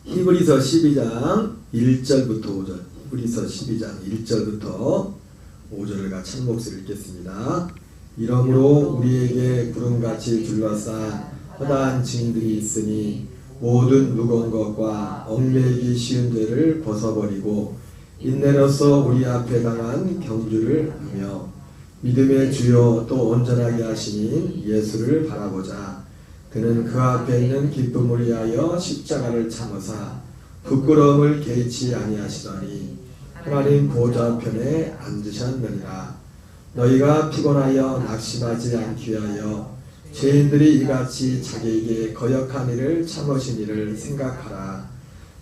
히브리서 12장 1절부터 5절, 히브리서 12장 1절부터 5절을 같이 한 목소리를 읽겠습니다. 이러므로 우리에게 구름같이 둘러싼 허다한 증인들이 있으니 모든 무거운 것과 얽매이기 쉬운 죄를 벗어버리고 인내로서 우리 앞에 당한 경주를 하며 믿음의 주요 또 온전하게 하시니 예수를 바라보자. 그는 그 앞에 있는 기쁨을 위하여 십자가를 참으사 부끄러움을 개의치 아니하시더니 하나님 보좌 편에 앉으셨느니라. 너희가 피곤하여 낙심하지 않기 위하여 죄인들이 이같이 자기에게 거역한 일을 참으신 일을 생각하라.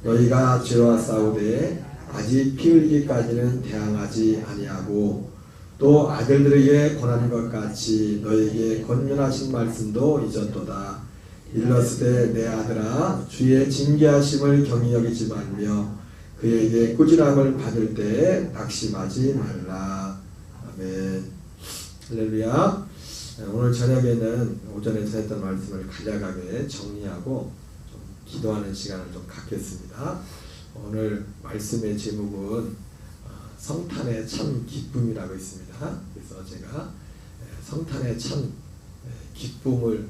너희가 죄와 싸우되 아직 피 흘리기까지는 대항하지 아니하고 또 아들들에게 권하는 것 같이 너희에게 권면하신 말씀도 잊었도다. 일렀으되 내 아들아 주의 징계하심을 경히 여기지 말며 그에게 꾸지람을 받을 때에 낙심하지 말라. 아멘. 할렐루야. 오늘 저녁에는 오전에 전했던 말씀을 간략하게 정리하고 좀 기도하는 시간을 좀 갖겠습니다. 오늘 말씀의 제목은 성탄의 참 기쁨이라고 있습니다. 그래서 제가 성탄의 참 기쁨을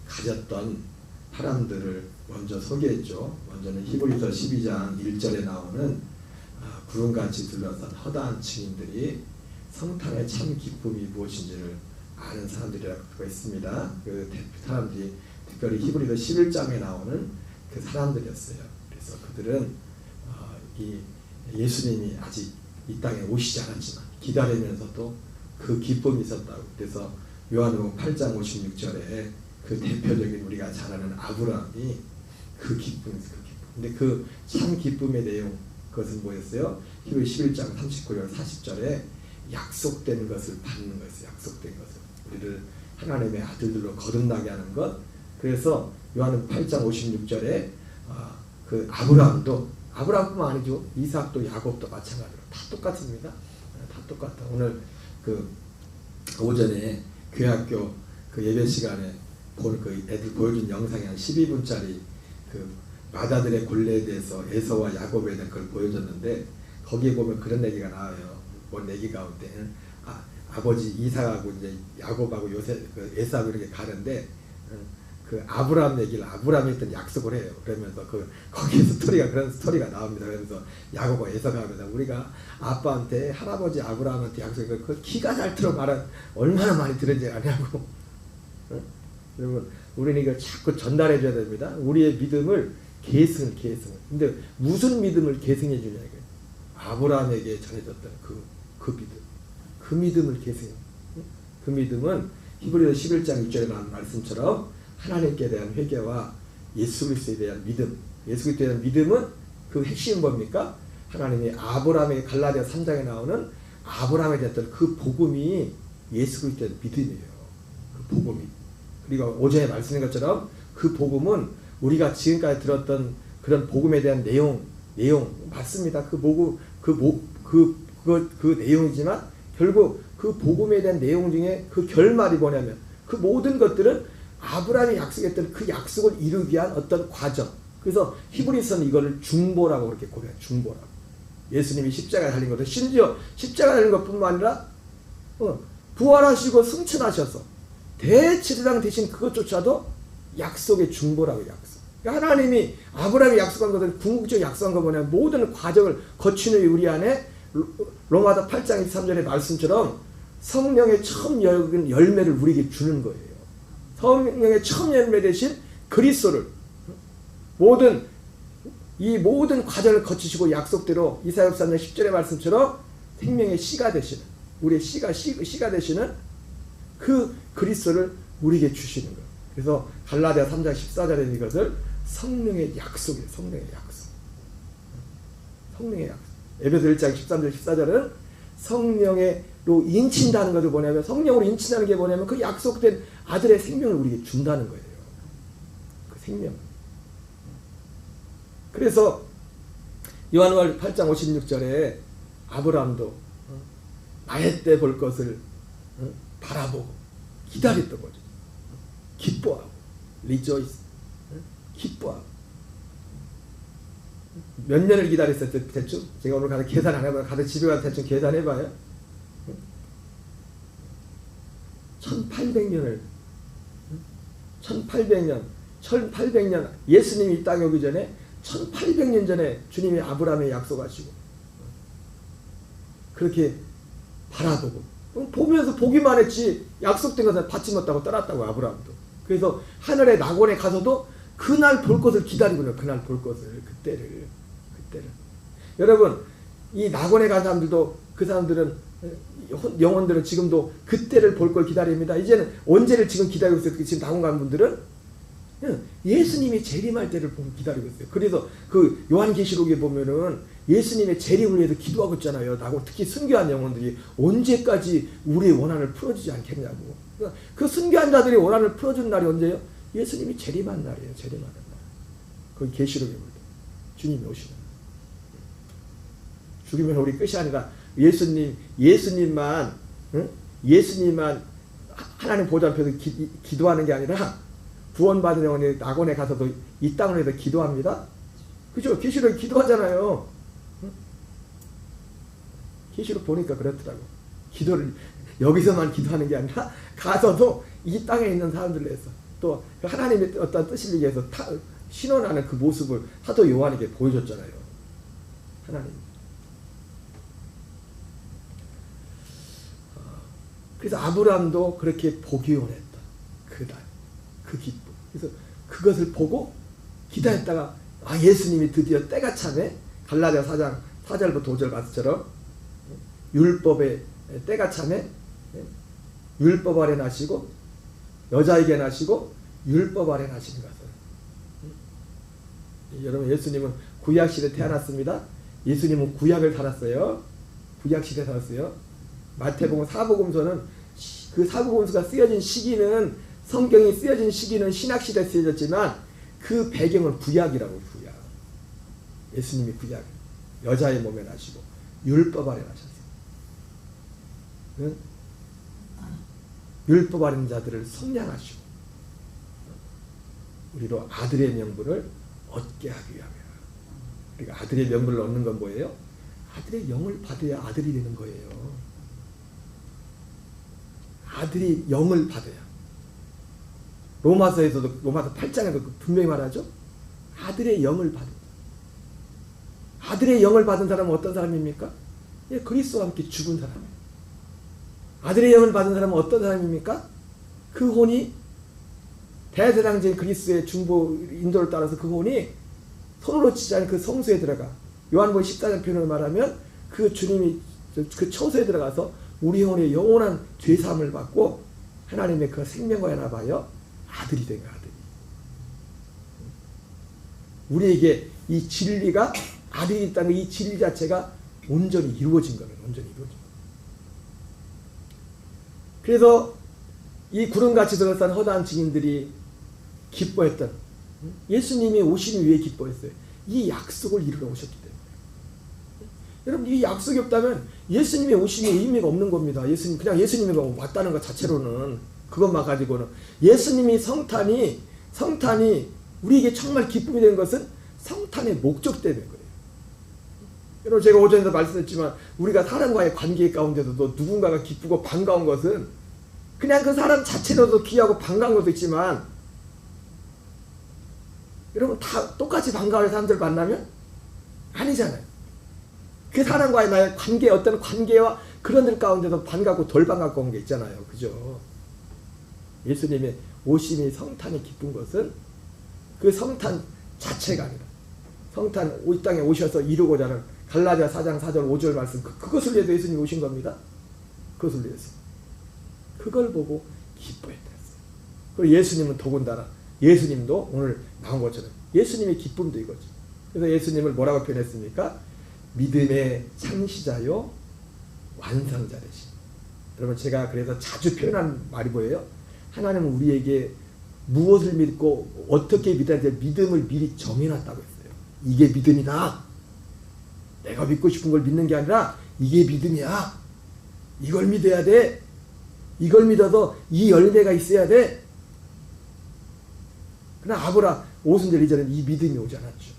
가졌던 사람들을 먼저 소개했죠. 먼저는 히브리서 12장 1절에 나오는 구름같이 둘러싼 허다한 증인들이 성탄의 참 기쁨이 무엇인지를 아는 사람들이라고 있습니다. 그 사람들이 특별히 히브리서 11장에 나오는 그 사람들이었어요. 그래서 그들은 이 예수님이 아직 이 땅에 오시지 않았지만 기다리면서도 그 기쁨이 있었다고. 그래서 요한복음 8장 56절에 그 대표적인 우리가 잘 아는 아브라함이 그 기쁨이었어요. 근데 그 참 기쁨의 내용, 그것은 뭐였어요? 히브리 11장 39절 40절에 약속된 것을 받는 것이었어요. 약속된 것을. 우리를 하나님의 아들들로 거듭나게 하는 것. 그래서 요한복음 8장 56절에 그 아브라함뿐만 아니죠. 이삭도 야곱도 마찬가지로 다 똑같습니다. 다 똑같다. 오늘 그 오전에 교회학교 그 예배 시간에 그 애들 보여준 영상이 한 12분짜리 그 마다들의 곤례에 대해서 에서와 야곱에 대한 걸 보여줬는데 거기에 보면 그런 얘기가 나와요. 뭔 얘기 가운데 아버지 이삭하고 이제 야곱하고 요셉 그 에서하고 이렇게 가는데 그 아브라함 얘기를 아브라함이 했던 약속을 해요. 그러면서 거기에서 그런 스토리가 나옵니다. 그래서 야곱과 에서가 하면서 우리가 아빠한테 할아버지 아브라함한테 약속을 그 기가 잘 틀어 말한 얼마나 많이 들은지 아냐고. 여러분 우리는 이걸 자꾸 전달해 줘야 됩니다. 우리의 믿음을 계승을. 근데 무슨 믿음을 계승해 주냐 이거예요. 아브라함에게 전해졌던 그 믿음. 그 믿음을 계승해. 그 믿음은 히브리서 11장 6절에 나온 말씀처럼 하나님께 대한 회개와 예수 그리스도에 대한 믿음. 예수 그리스도에 대한 믿음은 그 핵심은 뭡니까? 하나님이 아브라함의 갈라디아 3장에 나오는 아브라함에 대한 그 복음이 예수 그리스도에 대한 믿음이에요. 그 복음이. 그리고 오전에 말씀드린 것처럼 그 복음은 우리가 지금까지 들었던 그런 복음에 대한 내용 맞습니다. 그 내용이지만 결국 그 복음에 대한 내용 중에 그 결말이 뭐냐면 그 모든 것들은 아브라함이 약속했던 그 약속을 이루기 위한 어떤 과정. 그래서 히브리서는 이거를 중보라고 그렇게 고백해요. 중보라고. 예수님이 십자가에 달린 것도 심지어 십자가에 달린 것뿐만 아니라 부활하시고 승천하셔서 대제사장 대신 그것조차도 약속의 중보라고 약속. 그러니까 하나님이 아브라함이 약속한 것은 궁극적으로 약속한 거 뭐냐면 모든 과정을 거친 후에 우리 안에 로마서 8장 23절의 말씀처럼 성령의 처음 열매를 우리에게 주는 거예요. 성령의 처음 열매 대신 그리스도를 이 모든 과정을 거치시고 약속대로 이사야 3장 10절의 말씀처럼 생명의 씨가 되시는 우리의 씨가 되시는 그 그리스도를 우리에게 주시는 거예요. 그래서 갈라디아 3장 14절에 이것을 성령의 약속이에요. 성령의 약속. 에베소 1장 13절 14절은 성령으로 인친다는 것을 뭐냐면 성령으로 인친다는 게 뭐냐면 그 약속된 아들의 생명을 우리에게 준다는 거예요. 그 생명. 그래서 요한복음 8장 56절에 아브라함도 나의 때 볼 것을 바라보고 기다렸던 거죠. 기뻐하고 rejoice. 기뻐하고 몇 년을 기다렸어요 대충? 제가 오늘 가서 계산 안 해봐요. 가서 집에 가서 대충 계산해봐요. 1800년을 1800년 예수님이 이 땅에 오기 전에 1800년 전에 주님이 아브라함에 약속하시고 그렇게 바라보고 보면서 보기만 했지 약속된 것을 받지 못하고 떠났다고 아브라함도. 그래서 하늘의 낙원에 가서도 그날 볼 것을 기다리고 있어요. 그날 볼 것을 그때를. 여러분 이 낙원에 간 사람들도 그 사람들은 영혼들은 지금도 그때를 볼 걸 기다립니다. 이제는 언제를 지금 기다리고 있어요. 지금 낙원 간 분들은 예수님이 재림할 때를 기다리고 있어요. 그래서 그 요한계시록에 보면은 예수님의 재림을 위해서 기도하고 있잖아요. 특히 순교한 영혼들이 언제까지 우리의 원한을 풀어주지 않겠냐고. 그 순교한 자들이 원한을 풀어준 날이 언제예요? 예수님이 재림한 날이에요. 재림하는 날. 거기 계시록에 보면 주님이 오시는 날. 죽이면 우리 끝이 아니라 예수님만 하나님 보좌 앞에서 기도하는 게 아니라 구원받은 영혼이 낙원에 가서도 이 땅을 위해서 기도합니다. 그죠? 계시록에 기도하잖아요. 계시록 보니까 그렇더라고. 기도를 여기서만 기도하는 게 아니라 가서도 이 땅에 있는 사람들을 위해서 또 하나님의 어떤 뜻을 위해서 신원하는 그 모습을 사도 요한에게 보여줬잖아요. 하나님. 그래서 아브라함도 그렇게 보기 원했다. 그날, 그 기쁨. 그래서 그것을 보고 기다렸다가 예수님이 드디어 때가 차네. 갈라디아 4장 4절부터 5절 가서처럼 율법의 때가 차네. 율법 아래 나시고 여자에게 나시고 율법 아래 나시는 것을. 여러분 예수님은 구약시대에 태어났습니다. 예수님은 구약을 살았어요. 구약시대에 살았어요. 마태복음 사복음서는 그 사복음서가 쓰여진 시기는 성경이 쓰여진 시기는 신약시대에 쓰여졌지만 그 배경은 구약이라고. 구약. 예수님이 구약. 여자의 몸에 나시고 율법 아래 나셨어요. 응? 율법 아래 자들을 성량하시고 우리로 아들의 명분을 얻게 하기 위함이라. 그러니까 아들의 명분을 얻는 건 뭐예요? 아들의 영을 받아야 아들이 되는 거예요. 아들이 영을 받아야. 로마서에서도 로마서 8장에도 분명히 말하죠. 아들의 영을 받은. 아들의 영을 받은 사람은 어떤 사람입니까? 예, 그리스도와 함께 죽은 사람이에요. 아들의 영을 받은 사람은 어떤 사람입니까? 그 혼이 대제사장인 그리스도의 중보 인도를 따라서 그 혼이 손으로 치지 않은 그 성소에 들어가. 요한복음 14장 표현을 말하면 그 주님이 그 처소에 들어가서 우리 영혼의 영원한 죄사함을 받고 하나님의 그 생명과 연합하여 아들이 된 거야. 아들이. 우리에게 이 진리가 아들이 있다는 이 진리 자체가 온전히 이루어진 거예요. 온전히 이루어진 거예요. 그래서 이 구름같이 들어선 허다한 증인들이 기뻐했던, 예수님이 오시는 위에 기뻐했어요. 이 약속을 이루러 오셨기 때문에. 여러분 이 약속이 없다면 예수님의 오심의 의미가 없는 겁니다. 예수님 그냥 예수님이 왔다는 것 자체로는 그것만 가지고는 예수님이 성탄이 우리에게 정말 기쁨이 된 것은 성탄의 목적 때문에 그래요. 여러분 제가 오전에도 말씀했지만 우리가 사람과의 관계 가운데서도 누군가가 기쁘고 반가운 것은 그냥 그 사람 자체로도 귀하고 반가운 것도 있지만 여러분 다 똑같이 반가워할 사람들 만나면 아니잖아요. 그 사람과의 나의 관계, 어떤 관계와 그런 들 가운데서 반갑고 덜 반갑고 온 게 있잖아요. 그죠? 예수님의 오심이 성탄이 기쁜 것은 그 성탄 자체가 아니라 성탄 이 땅에 오셔서 이루고자 하는 갈라디아 4장 4절 5절 말씀 그것을 위해서 예수님이 오신 겁니다. 그것을 위해서. 그걸 보고 기뻐했다. 그리고 예수님은 더군다나 예수님도 오늘 나온 것처럼 예수님의 기쁨도 이거죠. 그래서 예수님을 뭐라고 표현했습니까? 믿음의 창시자요 완성자 되신. 여러분 제가 그래서 자주 표현한 말이 뭐예요? 하나님은 우리에게 무엇을 믿고 어떻게 믿어야 될 믿음을 미리 정해놨다고 했어요. 이게 믿음이다. 내가 믿고 싶은 걸 믿는 게 아니라 이게 믿음이야. 이걸 믿어야 돼. 이걸 믿어서 이 열매가 있어야 돼. 그러나 아브라 오순절 이전에는 이 믿음이 오지 않았죠.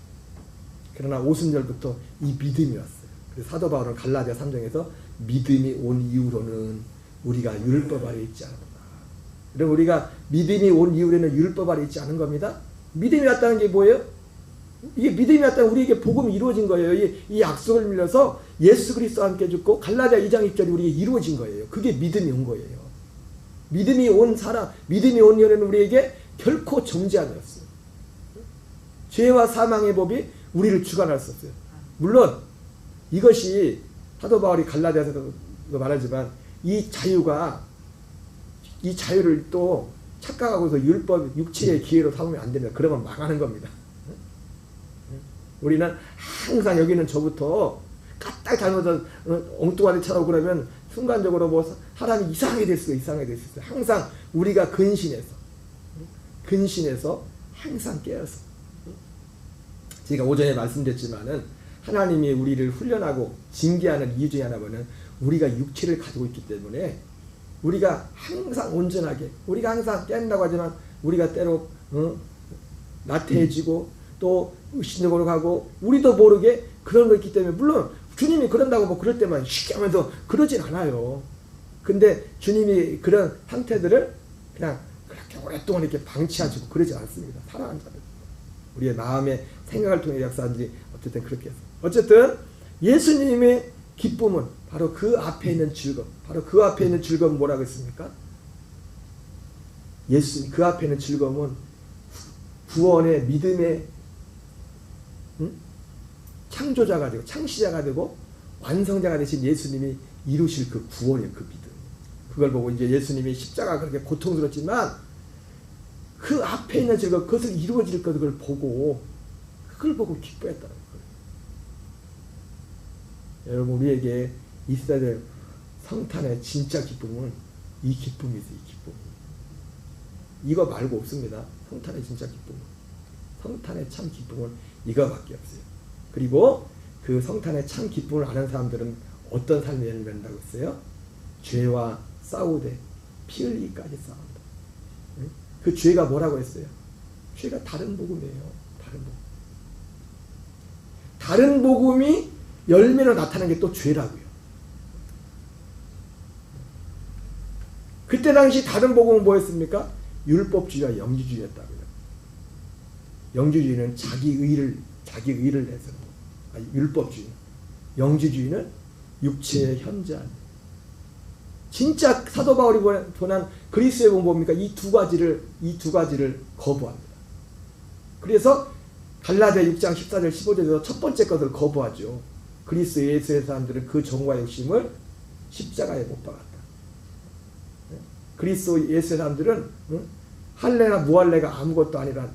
그러나 오순절부터 이 믿음이 왔어요. 그래서 사도 바울은 갈라디아 3장에서 믿음이 온 이후로는 우리가 율법 아래 있지 않는다. 그럼 우리가 믿음이 온 이후에는 율법 아래 있지 않은 겁니다. 믿음이 왔다는 게 뭐예요? 이게 믿음이 왔다는 우리에게 복음이 이루어진 거예요. 이 약속을 밀려서 예수 그리스도와 함께 죽고 갈라디아 2장 1절이 우리에게 이루어진 거예요. 그게 믿음이 온 거예요. 믿음이 온 사람, 믿음이 온 이후에는 우리에게 결코 정죄함이었어요. 죄와 사망의 법이 우리를 주관할 수 없어요. 물론 이것이 사도 바울이 갈라디아서도 말하지만 이 자유를 또 착각하고서 율법, 육체의 기회로 삼으면 안 됩니다. 그러면 망하는 겁니다. 우리는 항상 여기는 저부터 까딱 잘못해서 엉뚱하게 찾아오고 그러면 순간적으로 뭐 사람이 이상하게 될 수가 있어요. 항상 우리가 근신해서 항상 깨어서. 제가 오전에 말씀드렸지만은 하나님이 우리를 훈련하고 징계하는 이유 중에 하나는 우리가 육체를 가지고 있기 때문에 우리가 항상 온전하게, 우리가 항상 깬다고 하지만 우리가 때로 나태해지고 또 의심적으로 가고 우리도 모르게 그런 거 있기 때문에, 물론 주님이 그런다고 뭐 그럴 때만 쉽게 하면서 그러진 않아요. 근데 주님이 그런 상태들을 그냥 그렇게 오랫동안 이렇게 방치하시고 그러지 않습니다. 사랑하는 자들, 우리의 마음의 생각을 통해 역사한들이 어쨌든 그렇게 해서, 어쨌든 예수님의 기쁨은 바로 그 앞에 있는 즐거움, 바로 그 앞에 있는 즐거움은 뭐라고 했습니까? 예수님 그 앞에 있는 즐거움은 구원의 믿음의 창조자가 되고 창시자가 되고 완성자가 되신 예수님이 이루실 그 구원의 그 믿음. 그걸 보고 이제 예수님이 십자가 그렇게 고통스럽지만 그 앞에 있는 즐거움, 그것을 이루어질 것을 보고 그걸 보고 기뻐했다는 거예요. 여러분, 우리에게 있어야 될 성탄의 진짜 기쁨은 이 기쁨이죠. 이 기쁨. 이거 말고 없습니다. 성탄의 진짜 기쁨은. 성탄의 참 기쁨은 이거밖에 없어요. 그리고 그 성탄의 참 기쁨을 아는 사람들은 어떤 삶을 열매낸다고 했어요? 죄와 싸우되 피 흘리기까지 싸운다. 그 죄가 뭐라고 했어요? 죄가 다른 복음이에요. 다른 복음. 다른 복음이 열매로 나타나는 게 또 죄라고요. 그때 당시 다른 복음은 뭐였습니까? 율법주의와 영주주의였다고요. 영주주의는 자기 의를 내세우는 거. 율법주의. 영주주의는 육체의 현재한. 진짜 사도 바울이 보난 그리스도의 복음은 뭡니까? 이 두 가지를 거부합니다. 그래서 갈라디아 6장 14절 15절에서 첫 번째 것을 거부하죠. 그리스도 예수의 사람들은 그 정과 욕심을 십자가에 못 박았다. 그리스도 예수의 사람들은 할례나 무할례가 아무것도 아니라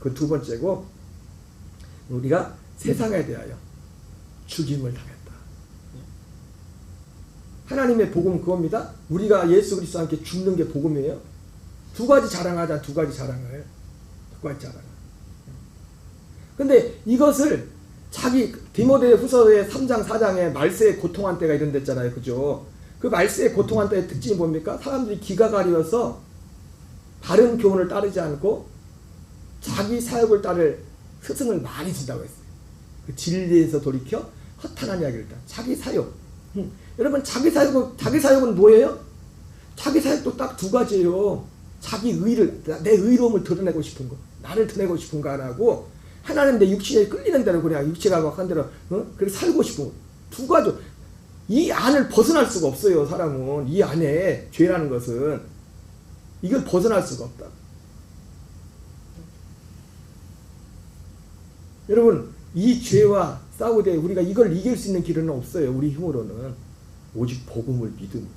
그 두 번째고, 우리가 세상에 대하여 죽임을 당했다. 하나님의 복음은 그겁니다. 우리가 예수 그리스도와 함께 죽는 게 복음이에요. 두 가지 자랑하자. 두 가지 자랑을. 근데 이것을 자기 디모데후서의 3장 4장에 말세에 고통한 때가 이런 데있잖아요. 그죠? 그 말세에 고통한 때의 특징이 뭡니까? 사람들이 기가 가려서 바른 교훈을 따르지 않고 자기 사역을 따를 스승을 많이 준다고 했어요. 그 진리에서 돌이켜 허탄한 이야기를 따. 자기 사역. 여러분, 자기 사역은 뭐예요? 자기 사역도 딱 두 가지예요. 자기 의를, 내 의로움을 드러내고 싶은 거, 나를 드러내고 싶은 거 안 하고, 하나는 내 육신에 끌리는 대로 그냥 육체가 막 한 대로 그렇게 살고 싶은 거. 두 가지. 이 안을 벗어날 수가 없어요. 사람은 이 안에 죄라는 것은 이걸 벗어날 수가 없다. 여러분, 이 죄와 싸우되 우리가 이걸 이길 수 있는 길은 없어요. 우리 힘으로는. 오직 복음을 믿음으로.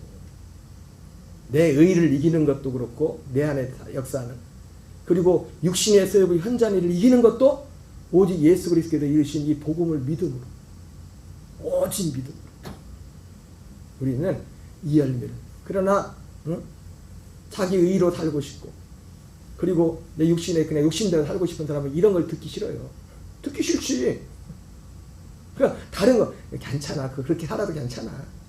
내 의를 이기는 것도 그렇고 내 안에 역사하는, 그리고 육신의 세력의 현장일을 이기는 것도 오직 예수 그리스도께서 이루신 이 복음을 믿음으로. 오직 믿음으로. 우리는 이 열매를. 그러나 자기 의로 살고 싶고, 그리고 내 육신에 그냥 욕심대로 살고 싶은 사람은 이런 걸 듣기 싫어요. 듣기 싫지. 그냥 다른 거 괜찮아. 그렇게 살아도 괜찮아.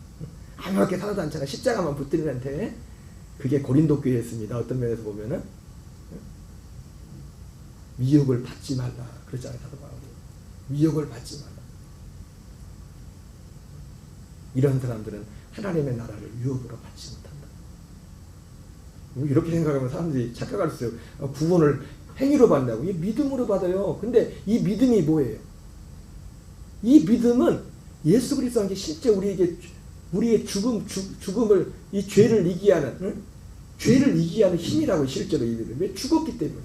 아무렇게 살아도 괜찮아. 십자가만 붙들면한테. 그게 고린도 교회였습니다. 어떤 면에서 보면은 미혹을 받지 말라 그랬잖아요. 사도 바울이. 미혹을 받지 마라. 이런 사람들은 하나님의 나라를 유혹으로 받지 못한다. 이렇게 생각하면 사람들이 착각할 수 있어요. 구원을 행위로 받는다고. 이 믿음으로 받아요. 근데 이 믿음이 뭐예요? 이 믿음은 예수 그리스도가 실제 우리의 죽음을 이 죄를 이기게 하는, 응? 죄를 이기게 하는 힘이라고 실제로 이 믿음. 왜? 죽었기 때문에.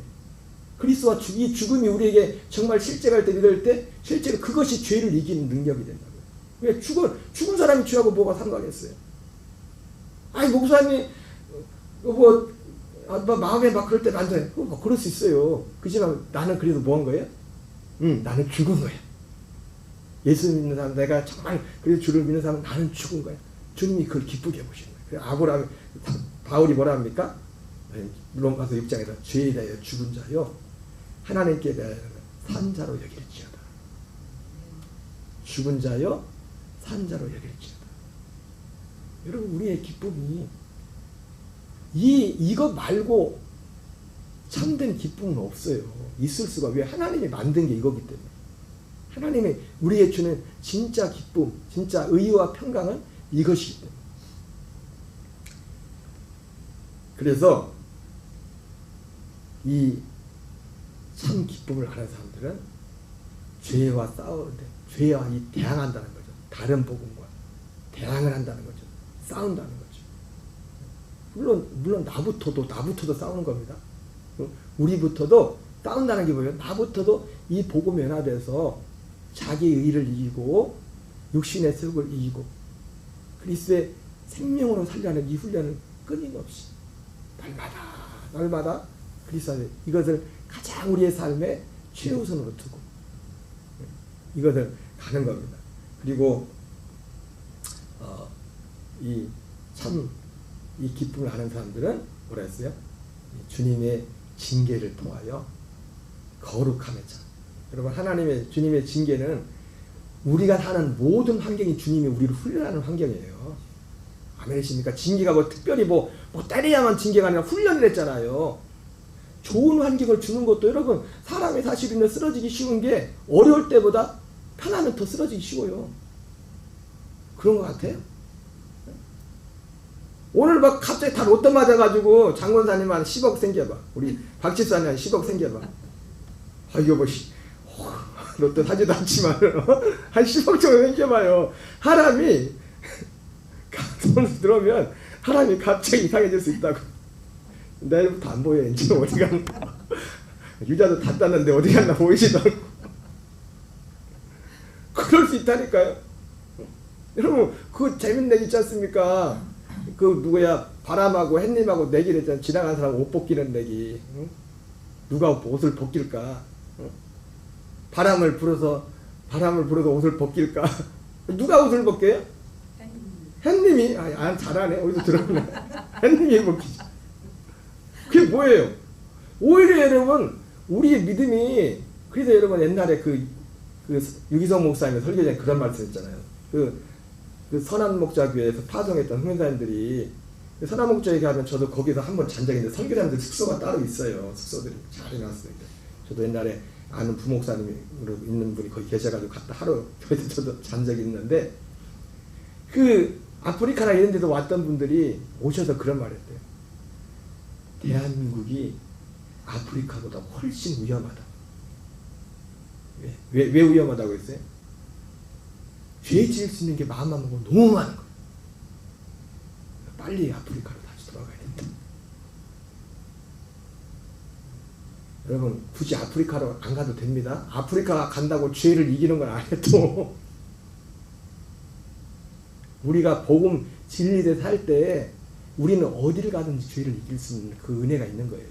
그리스도와 이 죽음이 우리에게 정말 실제갈 때 믿을 때 실제로 그것이 죄를 이기는 능력이 된다고요. 왜? 죽은 사람이 죄하고 뭐가 상관했어요? 아니 목사님이 마음에 막 그럴 때는 안 돼. 그럴 수 있어요. 그렇지만 나는 그래도 뭐 한 거예요? 나는 죽은 거야. 예수 믿는 사람, 내가 정말 그래서 주를 믿는 사람은 나는 죽은 거야. 주님이 그걸 기쁘게 보시는 거예요. 바울이 뭐라 합니까? 로마서 6장에서 죄에 대하여 죽은 자요 하나님께 대하여 산 자로 여길지어다. 죽은 자요 산 자로 여길지어다. 여러분 우리의 기쁨이 이것 말고 참된 기쁨은 없어요. 있을 수가. 왜? 하나님이 만든 게 이거기 때문에. 하나님이 우리에게 주는 진짜 기쁨, 진짜 의와 평강은 이것이기 때문에. 그래서 이 참 기쁨을 아는 사람들은 죄와 싸우는데, 죄와 대항한다는 거죠. 다른 복음과 대항을 한다는 거죠. 싸운다는 거죠. 물론 나부터도 싸우는 겁니다. 우리부터도 싸운다는 게 뭐예요? 나부터도 이 복음 연합에서 자기 의를 이기고 육신의 세력을 이기고 그리스도의 생명으로 살려는 이 훈련을 끊임없이 날마다 그리스도의 이것을 가장 우리의 삶의 최우선으로 두고 이것을 가는 겁니다. 그리고 이 기쁨을 하는 사람들은 뭐라 했어요? 주님의 징계를 통하여 거룩함의 자. 여러분 주님의 징계는 우리가 사는 모든 환경이 주님이 우리를 훈련하는 환경이에요. 아멘이십니까? 징계가 특별히 때려야만 징계가 아니라 훈련을 했잖아요. 좋은 환경을 주는 것도 여러분 사람이 사실은 쓰러지기 쉬운 게 어려울 때보다 편하면 더 쓰러지기 쉬워요. 그런 것 같아요. 오늘 갑자기 다 롯데 맞아가지고 장권사님한 10억 생겨봐. 우리 박집사님 10억 생겨봐. 이거 롯데 사지도 않지만 한 10억 정도 생겨봐요. 사람이 돈 들어오면 사람이 갑자기 이상해질 수 있다고. 내일부터 안 보여. 이제 어디 갔나. 유자도 다 땄는데 어디 갔나 보이지도 않고. 그럴 수 있다니까요. 여러분 그 재밌는 얘기 있지 않습니까? 바람하고 햇님하고 내기를 했잖아. 지나가는 사람 옷 벗기는 내기. 응? 누가 옷을 벗길까? 응? 바람을 불어서 옷을 벗길까? 누가 옷을 벗겨요? 햇님이. 잘하네. 어디서 들었네. 햇님이 벗기지. 그게 뭐예요? 오히려 여러분 우리의 믿음이. 그래서 여러분 옛날에 유기성 목사님의 설교전에 그런 말씀 했잖아요. 선한목자교회에서 파송했던 흥현사님들이 선한목자교회 가면 저도 거기서 한번 잔 적이 있는데 설교사님들 숙소가 따로 있어요. 숙소들이 잘 해놨어요. 저도 옛날에 아는 부목사님으로 있는 분이 거기 계셔가지고 갔다 하루 교회에서 저도 잔 적이 있는데 아프리카나 이런 데서 왔던 분들이 오셔서 그런 말 했대요. 대한민국이 아프리카보다 훨씬 위험하다. 왜 위험하다고 했어요? 죄 지을 수 있는 게 마음만 먹으면 너무 많은 거예요. 빨리 아프리카로 다시 돌아가야 된다. 여러분 굳이 아프리카로 안 가도 됩니다. 아프리카 간다고 죄를 이기는 건 아니에요. 우리가 복음 진리에 살 때 우리는 어디를 가든지 죄를 이길 수 있는 그 은혜가 있는 거예요.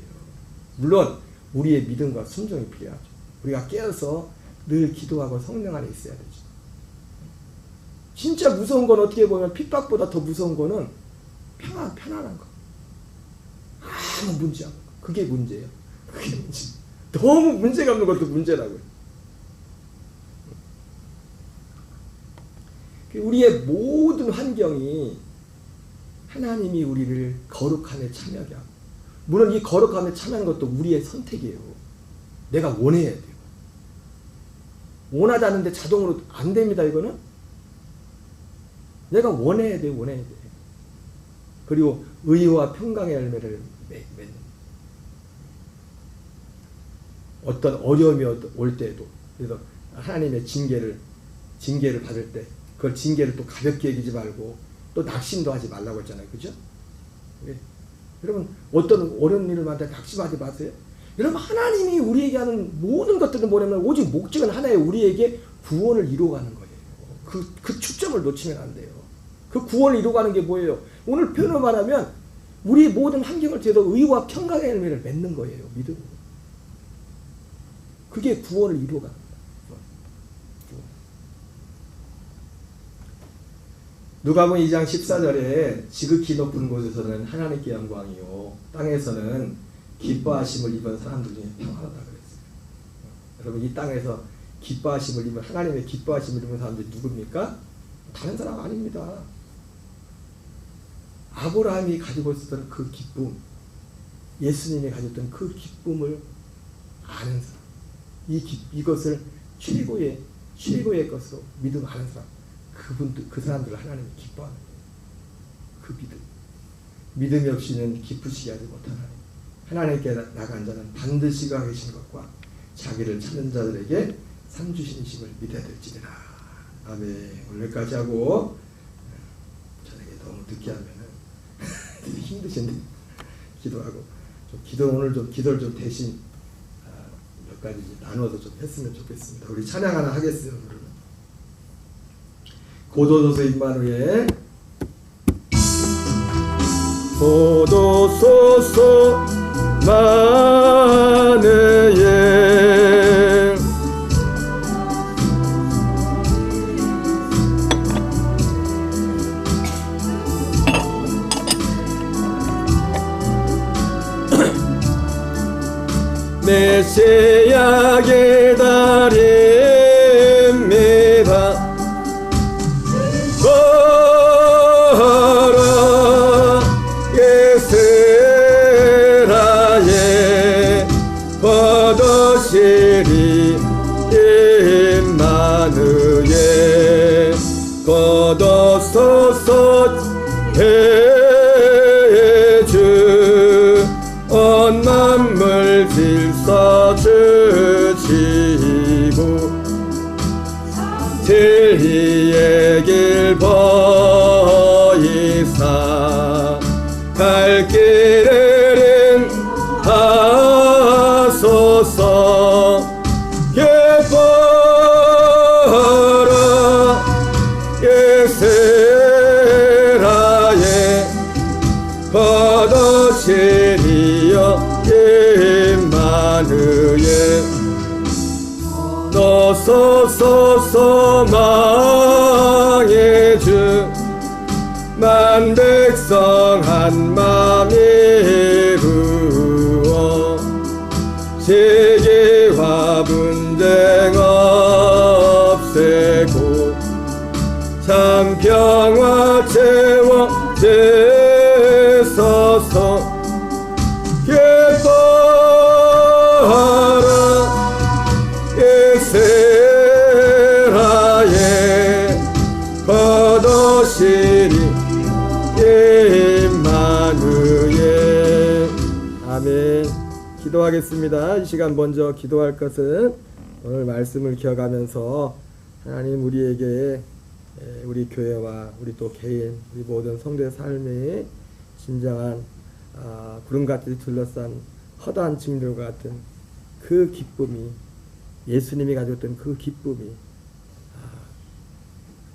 물론 우리의 믿음과 순종이 필요하죠. 우리가 깨어서 늘 기도하고 성령 안에 있어야 되죠. 진짜 무서운 건 어떻게 보면 핍박보다 더 무서운 거는 편안한 거. 아무 문제 없는 거. 그게 문제예요. 그게 문제. 너무 문제가 없는 것도 문제라고요. 우리의 모든 환경이 하나님이 우리를 거룩함에 참여하게 하고, 물론 이 거룩함에 참여하는 것도 우리의 선택이에요. 내가 원해야 돼요. 원하지 않는데 자동으로 안 됩니다. 이거는 내가 원해야 돼, 원해야 돼. 그리고 의와 평강의 열매를 맺는. 어떤 어려움이 올 때에도, 그래서 하나님의 징계를 받을 때 그걸 징계를 또 가볍게 여기지 말고 또 낙심도 하지 말라고 했잖아요. 그죠? 네. 여러분 어떤 어려운 일을 만날 때 낙심하지 마세요. 여러분 하나님이 우리에게 하는 모든 것들은 뭐냐면 오직 목적은 하나예요. 우리에게 구원을 이루어가는 거예요. 그 초점을 놓치면 안 돼요. 그 구원을 이루어가는 게 뭐예요? 오늘 표현을 말하면 우리 모든 환경을 뒤에서 의와 평강의 열매를 맺는 거예요. 믿음. 그게 구원을 이루어가는 거예요. 누가복음 2장 14절에 지극히 높은 곳에서는 하나님께 영광이요 땅에서는 기뻐하심을 입은 사람들 중에 평안하다 그랬어요. 여러분 이 땅에서 기뻐하심을 입은 하나님의 기뻐하심을 입은 사람들이 누굽니까? 다른 사람 아닙니다. 아브라함이 가지고 있었던 그 기쁨, 예수님이 가졌던 그 기쁨을 아는 사람, 이것을 최고의 것으로 믿음 아는 사람, 그 사람들을 하나님이 기뻐하는 거예요. 그 믿음이 없이는 기쁘시게 하지 못하는 하나님께 나간 자는 반드시 가 계신 것과 자기를 찾는 자들에게 상 주시는 을 믿어야 될지니라. 아멘. 오늘까지 하고 저녁에 너무 늦게 하면은 힘드신데 기도하고 오늘 좀 기도를 좀 대신 몇 가지 나눠서 좀 했으면 좋겠습니다. 우리 찬양 하나 하겠어요. 오늘은 고도소서 임마누엘 고도소서 마누엘 메시아 기다립니다. 예스라엘 거두시리 임마누엘 거두소서 주 온 만물 질서 주시고 진리의 길 보이사 갈 길을 인하소서. 예뻐라 예스라엘 거두시리여 임마누엘 너소서 소망의 주 만백성 한마음 이루어 시기와 분쟁 없애고 참 평화 채워 주소서. 예뻐라 이스라엘 거두시리 임마누엘. 아멘. 기도하겠습니다. 이 시간 먼저 기도할 것은 오늘 말씀을 기억하면서 하나님 우리에게 우리 교회와 우리 또 개인 우리 모든 성도의 삶에 진정한 구름같이 둘러싼 허다한 징들과 같은 그 기쁨이 예수님이 가졌던 그 기쁨이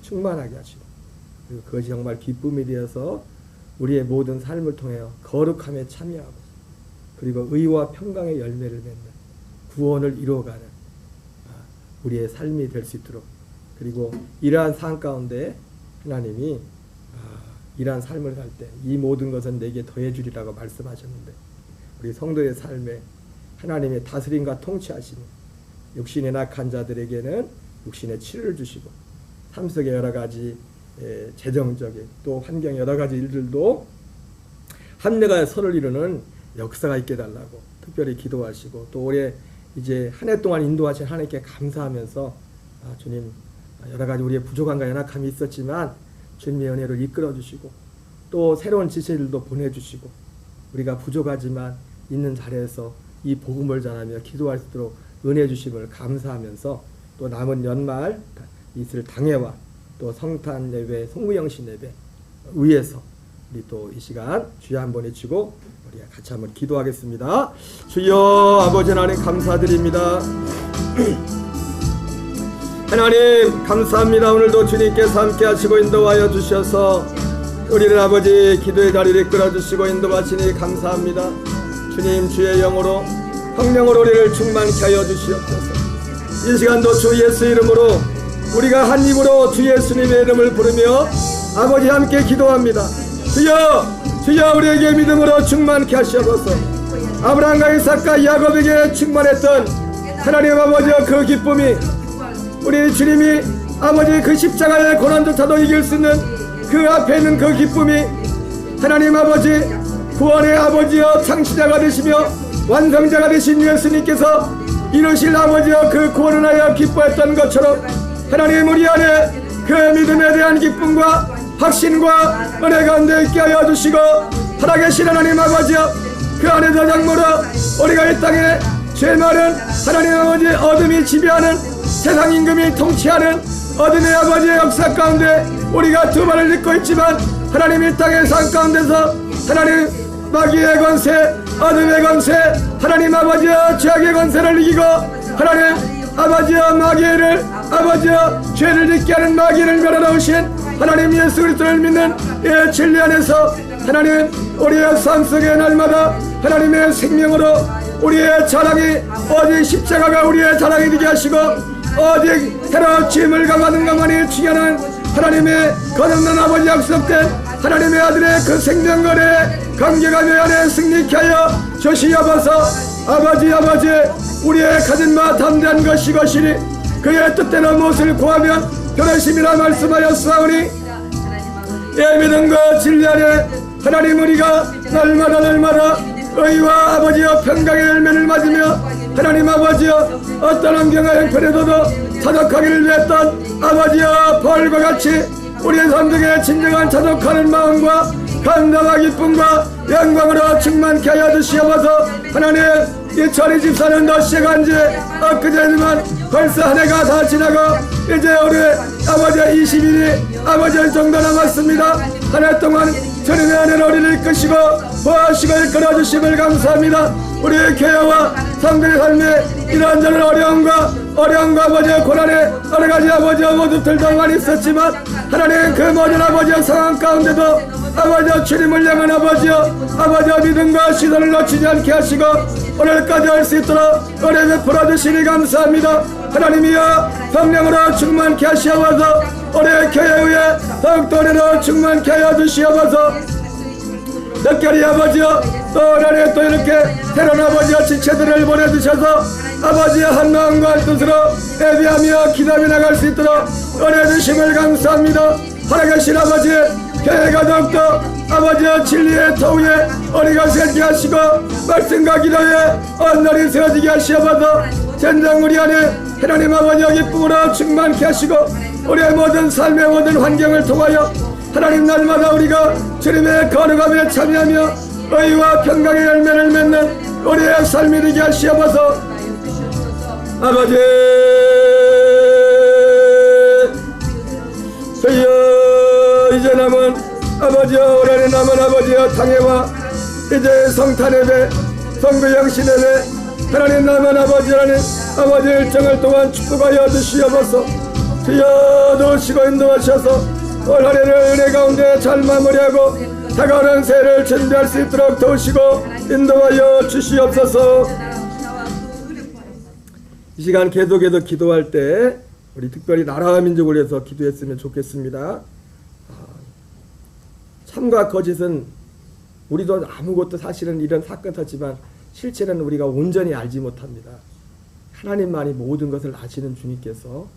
충만하게 하시고 그리고 그것이 정말 기쁨이 되어서 우리의 모든 삶을 통해 거룩함에 참여하고 그리고 의와 평강의 열매를 맺는 구원을 이루어가는 우리의 삶이 될 수 있도록 그리고 이러한 삶 가운데 하나님이 이러한 삶을 살 때 이 모든 것은 내게 더해 주리라고 말씀하셨는데 우리 성도의 삶에 하나님의 다스림과 통치하심이 육신의 낙한 자들에게는 육신의 치료를 주시고 삶 속의 여러 가지 재정적인 또 환경 여러 가지 일들도 한내가 서를 이루는 역사가 있게 달라고 특별히 기도하시고 또 올해 이제 한 해 동안 인도하신 하나님께 감사하면서 주님 여러 가지 우리의 부족함과 연약함이 있었지만 주님의 은혜를 이끌어 주시고 또 새로운 지체들도 보내주시고 우리가 부족하지만 있는 자리에서 이 복음을 전하며 기도할 수 있도록 은혜 주심을 감사하면서 또 남은 연말 있을 당회와 또 성탄 예배, 송구영신 예배 위에서 우리 또 이 시간 주여 한번 외치고 우리가 같이 한번 기도하겠습니다. 주여 아버지 하나님 감사드립니다. 하나님 감사합니다. 오늘도 주님께서 함께 하시고 인도하여 주셔서 우리를 아버지 기도의 자리를 이끌어 주시고 인도하시니 감사합니다. 주님 주의 영으로 성령으로 우리를 충만케 하여 주시옵소서. 이 시간도 주 예수 이름으로 우리가 한 입으로 주 예수님의 이름을 부르며 아버지 함께 기도합니다. 주여 우리에게 믿음으로 충만케 하시옵소서. 아브라함과 이삭과 야곱에게 충만했던 하나님 아버지의 그 기쁨이 우리 주님이 아버지 그 십자가의 고난조차도 이길 수 있는 그 앞에 있는 그 기쁨이 하나님 아버지 구원의 아버지여 창시자가 되시며 완성자가 되신 예수님께서 이루실 아버지여 그 구원을 하여 기뻐했던 것처럼 하나님 우리 안에 그 믿음에 대한 기쁨과 확신과 은혜 가운데 있게 하여 주시고 살아계신 하나님 아버지여 그 안에 저장물어 우리가 이 땅에 죄 많은 하나님 아버지 어둠이 지배하는 세상 임금이 통치하는 어둠의 아버지의 역사 가운데 우리가 두 발을 딛고 있지만 하나님 이 땅의 삶 가운데서 하나님 마귀의 권세 어둠의 권세 하나님 아버지여 죄악의 권세를 이기고 하나님 아버지여 마귀를 아버지여 죄를 짓게 하는 마귀를 멸하러오신 하나님 예수 그리스도를 믿는 이 진리 안에서 하나님 우리의 삶 속에 날마다 하나님의 생명으로 우리의 자랑이 오직 십자가가 우리의 자랑이 되게 하시고 오직 새로 짐을 감하는 것만이 중요한 하나님의 거듭난 아버지 약속된 하나님의 아들의 그 생명거래 감격하며 안에 승리케 하여 주시옵소서. 아버지 우리의 가진 바 담대한 것이 것이니 그의 뜻대로 무엇을 구하면 그러심이라 말씀하였사오니 예 믿음과 진리 안에 하나님 우리가 날마다 의와 아버지여 평강의 열매를 맞으며 하나님 아버지여 어떤 환경과 형편에서도 자족하기를 위했던 아버지여 벌과 같이 우리의 삶 속에 진정한 자족하는 마음과 감사와 기쁨과 영광으로 충만케 하여 주시옵소서. 하나님 2024년도 시작한 지 엊그제지만 벌써 한 해가 다 지나고 이제 우리 아버지 20일이 아버지 정도 남았습니다. 한 해 동안 주님의 은혜로 우리를 이끄시고 보호하시고 이끌어 주심을 감사합니다. 우리의 교회와 성도의 삶에 이런저런 어려움과 아버지의 고난에 여러가지 아버지의 모습들도 많이 있었지만 하나님 그 모든 아버지의 상황 가운데도 아버지의 주님을 향한 아버지의 믿음과 시선을 놓치지 않게 하시고 오늘까지 할 수 있도록 은혜 베풀어 주시니 감사합니다. 하나님이여 성령으로 충만케 하시옵소서. 우리의 교회 위에 더욱더 은혜로 충만케 하여 주시옵소서. 특별히 아버지여 또 오늘에 또 이렇게 새로운 아버지의 지체들을 보내주셔서 아버지의 한 마음과 한 뜻으로 예배하며 기도하며 나갈 수 있도록 은혜 주심을 감사합니다. 살아계신 아버지 교회가 더욱더 아버지의 진리의 터위에 우리가 서게 하시고 말씀과 기도에 온전히 세워지게 하시옵소서. 전장 우리 안에 하나님 아버지의 기쁨으로 충만케 하시고 우리의 모든 삶의 모든 환경을 통하여 하나님 날마다 우리가 주님의 거룩함에 참여하며 의와 평강의 열매를 맺는 우리의 삶이 되게 하시옵소서. 아버지 주여 이제 남은 아버지여 올해는 남은 아버지여 당회와 이제 성탄예배 성구영신예배 하나님 남은 아버지라는 아버지 일정을 동안 축복하여 주시옵소서. 주여 도우시고 인도하셔서 올 한해를 은혜 가운데 잘 마무리하고 다가오는 새해를 준비할 수 있도록 도우시고 인도하여 주시옵소서. 이 시간 계속해서 기도할 때 우리 특별히 나라와 민족을 위해서 기도했으면 좋겠습니다. 참과 거짓은 우리도 아무것도 사실은 이런 사건 터지만 실체는 우리가 온전히 알지 못합니다. 하나님만이 모든 것을 아시는 주님께서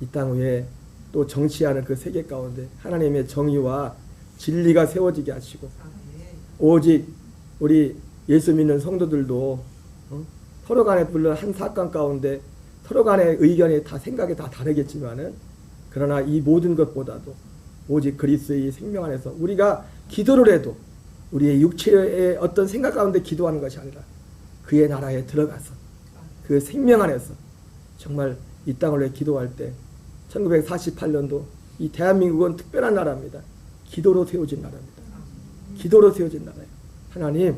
이 땅 위에 또 정치하는 그 세계 가운데 하나님의 정의와 진리가 세워지게 하시고 오직 우리 예수 믿는 성도들도 서로 간에 불른 한 사건 가운데 서로 간의 의견이 다 생각이 다 다르겠지만은 그러나 이 모든 것보다도 오직 그리스도의 생명 안에서 우리가 기도를 해도 우리의 육체의 어떤 생각 가운데 기도하는 것이 아니라 그의 나라에 들어가서 그 생명 안에서 정말 이 땅을 위해 기도할 때 1948년도 이 대한민국은 특별한 나라입니다. 기도로 세워진 나라입니다. 기도로 세워진 나라예요. 하나님,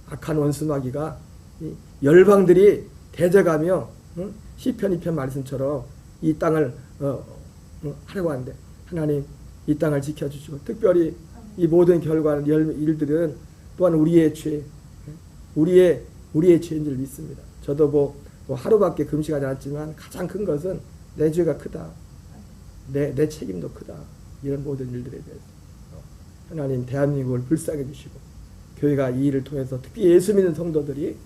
악한 원수 마귀가 이 열방들이 대적하며 시편 2편 말씀처럼 이 땅을 하려고 하는데 하나님 이 땅을 지켜주시고 특별히 이 모든 결과는 일들은 또한 우리의 죄, 우리의 죄인 줄 믿습니다. 저도 뭐 하루밖에 금식하지 않았지만 가장 큰 것은 내 죄가 크다. 내 책임도 크다. 이런 모든 일들에 대해서 하나님 대한민국을 불쌍해 주시고 교회가 이 일을 통해서 특히 예수 믿는 성도들이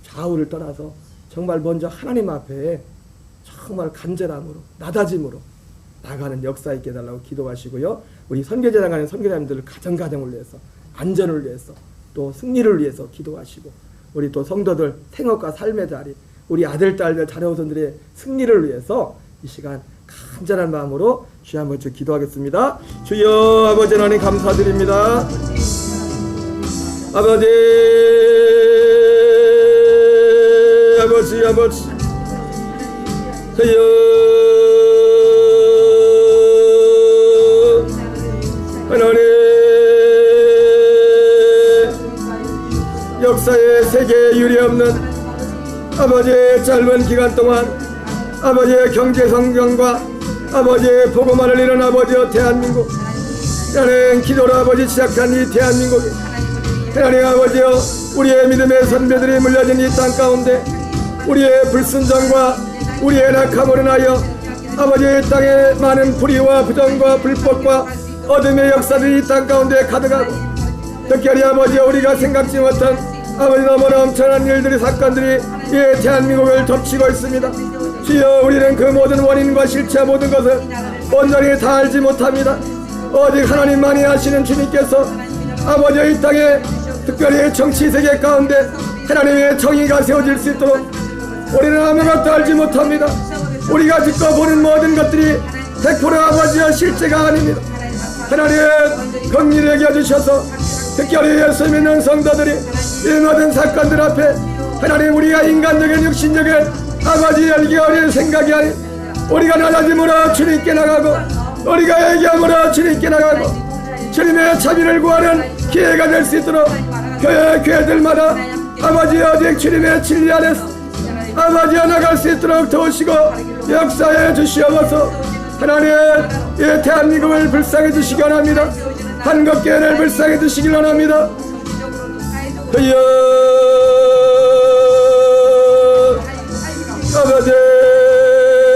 좌우를 떠나서 정말 먼저 하나님 앞에 정말 간절함으로 나다짐으로 나가는 역사 있게 해달라고 기도하시고요. 우리 선교제장 가는 선교사님들 가정을 위해서 안전을 위해서 또 승리를 위해서 기도하시고 우리 또 성도들 생업과 삶의 자리 우리 아들 딸들 자녀우선들의 승리를 위해서 이 시간 간절한 마음으로 주여 한번 기도하겠습니다. 주여 아버지 하나님 감사드립니다. 아버지 주여 하나님 역사의 세계에 유례없는 아버지의 짧은 기간 동안 아버지의 경제 성장과 아버지의 복음화를 이룬 아버지여 대한민국 하나님 기도로 아버지 시작한 이 대한민국이 하나님 아버지여 우리의 믿음의 선배들이 물려진 이 땅 가운데 우리의 불순종과 우리의 낙함으로 인하여 아버지의 땅에 많은 불의와 부정과 불법과 어둠의 역사들이 이 땅 가운데 가득하고 특별히 아버지여 우리가 생각지 못한 아버지 너무나 엄청난 일들이 사건들이 이 대한민국을 덮치고 있습니다. 주여 우리는 그 모든 원인과 실체 모든 것을 온전히 다 알지 못합니다. 오직 하나님만이 아시는 주님께서 아버지여 이 땅에 특별히 정치 세계 가운데 하나님의 정의가 세워질 수 있도록 우리는 아무것도 알지 못합니다. 우리가 듣고 보는 모든 것들이 100% 아버지여 실제가 아닙니다. 하나님 긍휼히 여겨주셔서 특별히 예수 믿는 성도들이 이 모든 사건들 앞에 하나님 우리가 인간적인 육신적인 아버지 열기 어린 생각이 아닌 우리가 낮아짐으로 주님께 나가고 우리가 얘기함으로 주님께 나가고 주님의 자비를 구하는 기회가 될 수 있도록 교회들마다 아버지 오직 주님의 진리 안에서 아버지여 나갈 수 있도록 도우시고 역사해 주시옵소서. 하나님 이 대한민국을 불쌍해 주시기 원합니다. 한국교회를 불쌍해 주시기 원합니다. 주여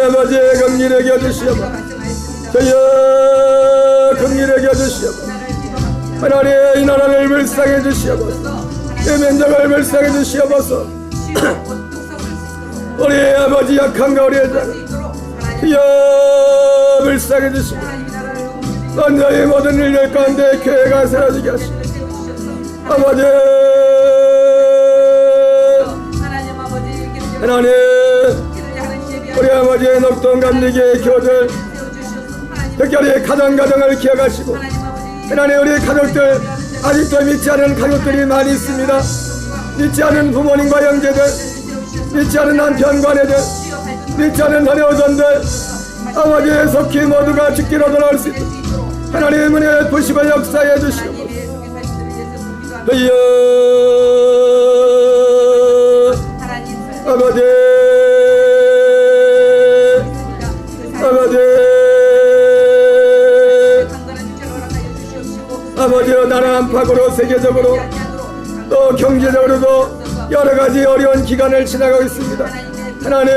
아버지 긍휼히 여겨주시옵소서. 주여 긍휼히 여겨주시옵소서. 하나님 이 나라를 불쌍해 주시옵소서. 이 민족을 불쌍해 주시옵소서. 우리 아버지 약한가 우리의 자가 주여 불쌍해 주시고 언제의 모든 일들 가운데 교회가 세워지게 하시고 아버지 하나님 우리 아버지의 녹동 감리교의 교들 특별히 가정을 기억하시고 하나님 우리 가족들 아직도 믿지 않은 가족들이 많이 있습니다. 믿지 않은 부모님과 형제들 믿지 않은 남편과 아내들 믿지 않은 자녀우선들 아버지의 속히 모두가 죽기로 돌아올 수 있도록 하나님의 은혜 부시고 역사해 주시옵소서. 주여 아버지 아버지여 나라 안팎으로 세계적으로 또 경제적으로도 여러가지 어려운 기간을 지나가고 있습니다. 하나님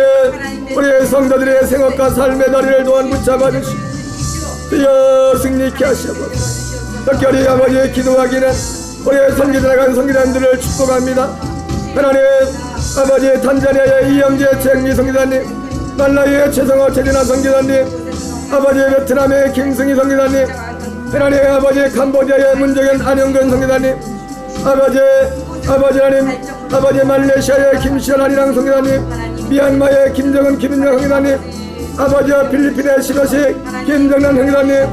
우리의 성도들의 생업과 삶의 다리를 또한 붙잡아 주시고 주여 승리케 하시옵소서. 특별히 아버지의 기도하기는 우리의 선교제 나간 선교사님들을 축복합니다. 하나님 아버지의 탄자니아의 이영재 최영미 선교사님 말라위의 최성호 최진아 선교사님 아버지의 베트남의 김승희 선교사님 하나님 아버지의 캄보디아의 문정현 안영근 선교사님 아버지 하나님 아버지 말레이시아의 김시현 한이랑 선교사님 미얀마의 김정은 김인영 형제님, 아버지와 필리핀의 신호식 김정남 형제님,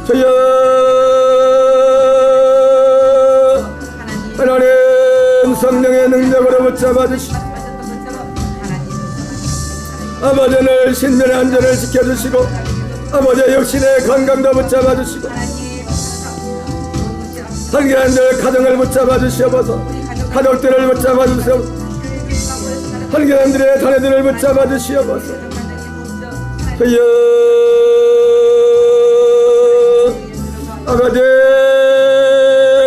주여 하나님 성령의 능력으로 붙잡아 주시고 아버지는 신변의 안전을 지켜주시고 아버지의 육신의 건강도 붙잡아 주시고 한계한들 가정을 붙잡아 주시옵소서. 가족들을 붙잡아 주시옵소서. 한계한들의 자녀들을 붙잡아 주시옵소서. 주여 아버지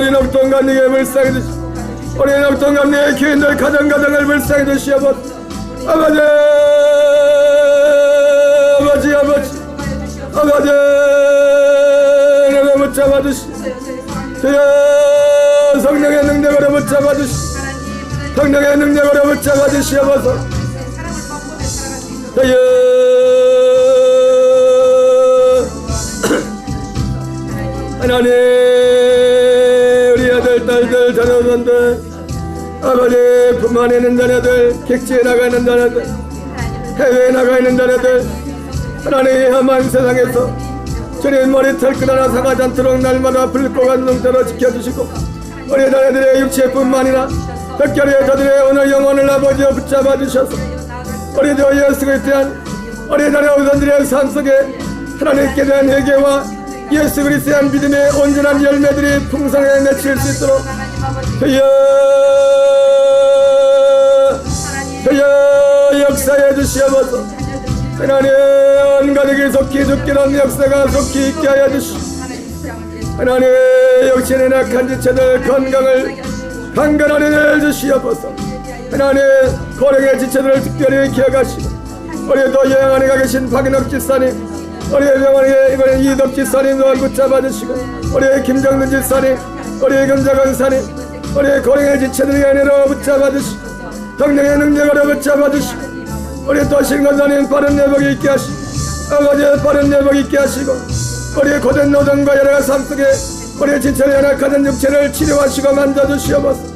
우리 녹동감리에 불쌍히 주시고 우리 녹동감리의 교인들 가정가정을 불쌍히 주시옵소서. 아버지 나를 붙잡아 주시고 주여 성령의 능력으로 붙잡아 주시고 성령의 능력으로 붙잡아 주시옵소서. 주여 하나님 우리 아들 딸들 자녀들 아버지 품 안에 있는 자녀들 객지에 나가 있는 자녀들 해외에 나가 있는 자녀들 하나님의 험한 세상에서 주님 머리털 하나 상하지 않도록 날마다 불꽃 눈대로 지켜주시고 우리 자녀들의 육체뿐만 아니라 특별히 저들의 오늘 영혼을 아버지여 붙잡아 주셔서 우리 주 예수 그리스도의 우리 자녀 우선들의 삶 속에 하나님께 대한 회개와 예수 그리스도에 대한 믿음의 온전한 열매들이 풍성하게 맺힐 수 있도록 주여 역사해 주시옵소서. 하나님 온 가족이 속히 죽기는 역사가 속히 있게 하여 주시고 하나님 육신의 약한 지체들 건강을 강건하게 주시옵소서. 하나님 고령의 지체들을 특별히 기억하시고 우리 또 여행 안에 가 계신 박인옥 집사님 우리 병원에 이번에 이덕 집사님 또한 붙잡아 주시고 우리 김정근 집사님 우리 금자건 사님 우리 고령의 지체들의 은혜로 붙잡아 주시고 성령의 능력으로 붙잡아 주시고 우리 또 신건사님 빠른 회복이 있게 하시고 아버지 빠른 회복이 있게 하시고 우리 고된 노동과 여러 삶 속에 우리 지체를 연약하던 육체를 치료하시고 만져주시옵소서.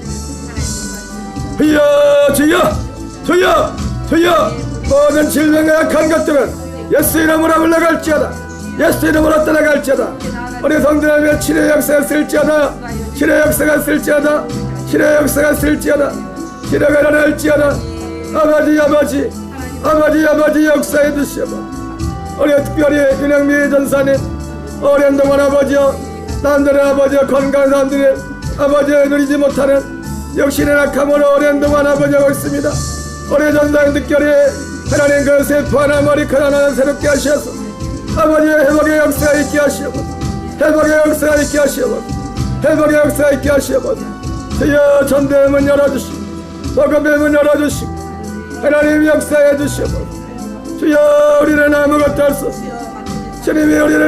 주여 모든 질병과 약한 것들은 예수 이름으로 물러갈지어다. 예수 이름으로 떠나갈지어다. 우리 성도님의 치료 역사가 쓸지어다. 치료 역사가 쓸지어다. 치료 역사가 쓸지어다. 치료가 일어날지어다. 아버지 역사해 주시옵소서. 우리 특별히 윤영미 전사님 오랜 동안 아버지여 남들의 아버지여 건강한 사람들이 아버지여 누리지 못하는 육신의 약함으로 오랜 동안 아버지하고 있습니다. 우리 전사님 특별히 하나님 그 세포 하나 머리카락 하나 새롭게 하셔서 아버지의 회복의 역사가 있게 하시옵소서. 회복의 역사가 있게 하시옵소서. 회복의 역사가 있게 하시옵소서. 주여 전대의 문 열어주시고 복음의 문 열어주시고 하나님 역사해 주시옵소서. 주여 우리는 아무것도 할 수 없습니다. 주님이 우리를